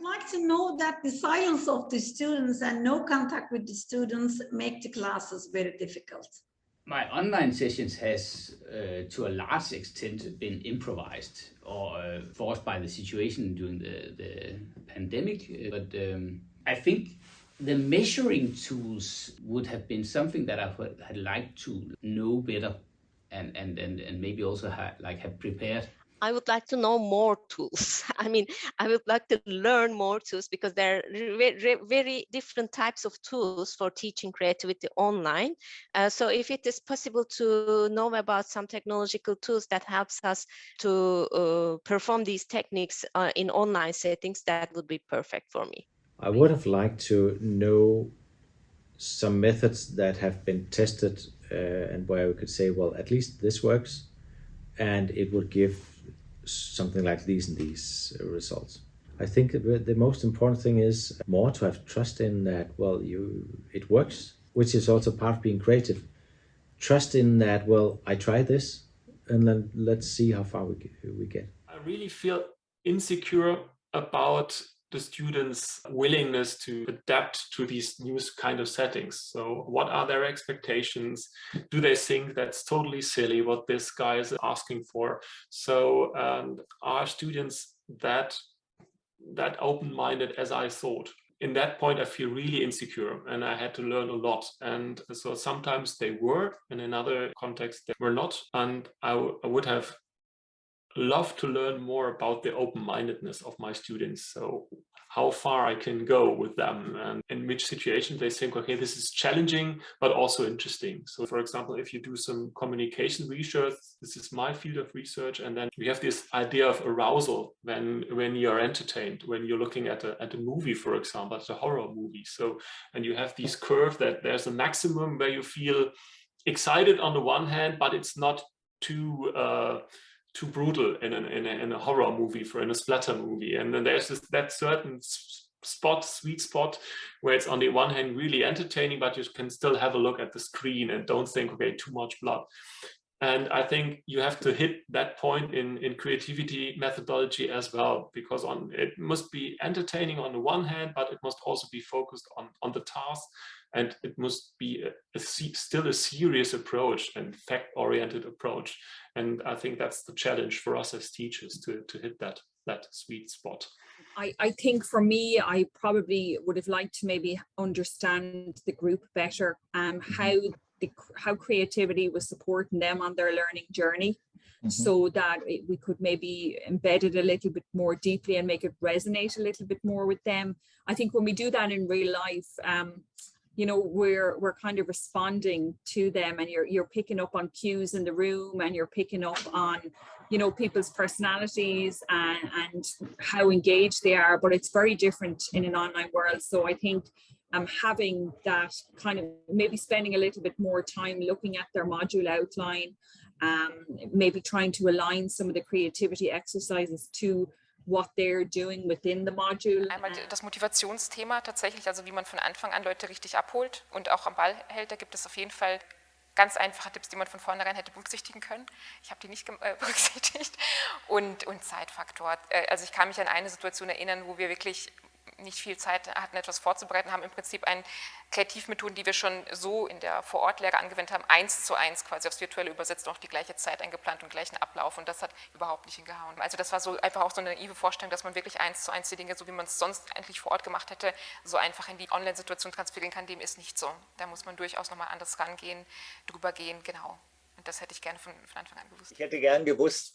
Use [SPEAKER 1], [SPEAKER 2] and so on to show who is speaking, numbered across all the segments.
[SPEAKER 1] like to know that the silence of the students and no contact with the students make the classes very difficult.
[SPEAKER 2] My online sessions has, to a large extent, been improvised or forced by the situation during the pandemic. But I think the measuring tools would have been something that I had liked to know better and maybe also have prepared.
[SPEAKER 3] I would like to know more tools. I mean, I would like to learn more tools because there are very different types of tools for teaching creativity online. So if it is possible to know about some technological tools that helps us to perform these techniques in online settings, that would be perfect for me.
[SPEAKER 4] I would have liked to know some methods that have been tested and where we could say, well, at least this works, and it would give something like these and these results. I think the most important thing is more to have trust in that, well, it works, which is also part of being creative. Trust in that, well, I tried this, and then let's see how far we get.
[SPEAKER 5] I really feel insecure about the students' willingness to adapt to these new kind of settings. So what are their expectations? Do they think that's totally silly what this guy is asking for? So are students that open-minded as I thought? In that point, I feel really insecure and I had to learn a lot. And so sometimes they were, and in other contexts they were not. And I would have love to learn more about the open-mindedness of my students. So how far I can go with them and in which situations they think, okay, this is challenging, but also interesting. So for example, if you do some communication research, this is my field of research. And then we have this idea of arousal when you're entertained, when you're looking at a movie, for example, it's a horror movie. So, and you have this curve that there's a maximum where you feel excited on the one hand, but it's not too brutal in a horror movie, in a splatter movie. And then there's that certain sweet spot where it's on the one hand really entertaining, but you can still have a look at the screen and don't think, okay, too much blood. And I think you have to hit that point in creativity methodology as well, because it must be entertaining on the one hand, but it must also be focused on the task. And it must be still a serious approach and fact-oriented approach. And I think that's the challenge for us as teachers to hit that sweet spot.
[SPEAKER 6] I think for me, I probably would have liked to maybe understand the group better, how creativity was supporting them on their learning journey, so that we could maybe embed it a little bit more deeply and make it resonate a little bit more with them. I think when we do that in real life, we're kind of responding to them, and you're picking up on cues in the room, and you're picking up on, people's personalities and how engaged they are, but it's very different in an online world. So I think having that kind of maybe spending a little bit more time looking at their module outline, maybe trying to align some of the creativity exercises to what they're doing within the module.
[SPEAKER 7] Einmal das Motivationsthema tatsächlich, also wie man von Anfang an Leute richtig abholt und auch am Ball hält. Da gibt es auf jeden Fall ganz einfache Tipps, die man von vornherein hätte berücksichtigen können. Ich habe die nicht berücksichtigt. Und Zeitfaktor. Also ich kann mich an eine Situation erinnern, wo wir wirklich nicht viel Zeit hatten, etwas vorzubereiten, haben im Prinzip Kreativmethoden, die wir schon so in der Vorortlehre angewendet haben, 1:1 quasi aufs Virtuelle übersetzt, auch die gleiche Zeit eingeplant und gleichen Ablauf, und das hat überhaupt nicht hingehauen. Also das war so einfach auch so eine naive Vorstellung, dass man wirklich 1:1 die Dinge, so wie man es sonst eigentlich vor Ort gemacht hätte, so einfach in die Online-Situation transferieren kann. Dem ist nicht so. Da muss man durchaus nochmal anders rangehen, drüber gehen, genau. Und das hätte ich gerne von Anfang an gewusst.
[SPEAKER 8] Ich hätte gern gewusst,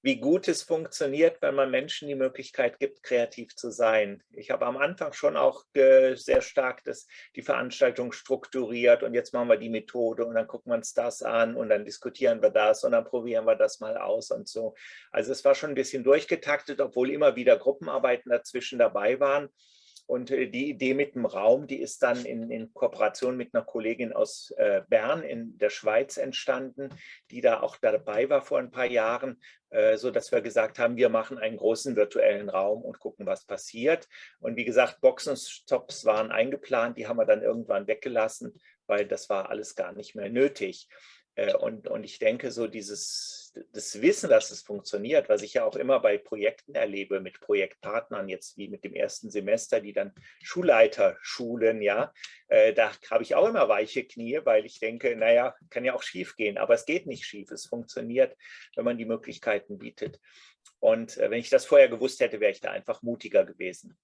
[SPEAKER 8] wie gut es funktioniert, wenn man Menschen die Möglichkeit gibt, kreativ zu sein. Ich habe am Anfang schon auch sehr stark die Veranstaltung strukturiert, und jetzt machen wir die Methode und dann gucken wir uns das an und dann diskutieren wir das und dann probieren wir das mal aus und so. Also es war schon ein bisschen durchgetaktet, obwohl immer wieder Gruppenarbeiten dazwischen dabei waren. Und die Idee mit dem Raum, die ist dann in Kooperation mit einer Kollegin aus Bern in der Schweiz entstanden, die da auch dabei war vor ein paar Jahren, so dass wir gesagt haben, wir machen einen großen virtuellen Raum und gucken, was passiert. Und wie gesagt, Boxenstops waren eingeplant, die haben wir dann irgendwann weggelassen, weil das war alles gar nicht mehr nötig. Und ich denke, so dieses das Wissen, dass es funktioniert, was ich ja auch immer bei Projekten erlebe, mit Projektpartnern, jetzt wie mit dem ersten Semester, die dann Schulleiter schulen, ja, da habe ich auch immer weiche Knie, weil ich denke, naja, kann ja auch schief gehen, aber es geht nicht schief, es funktioniert, wenn man die Möglichkeiten bietet. Und wenn ich das vorher gewusst hätte, wäre ich da einfach mutiger gewesen.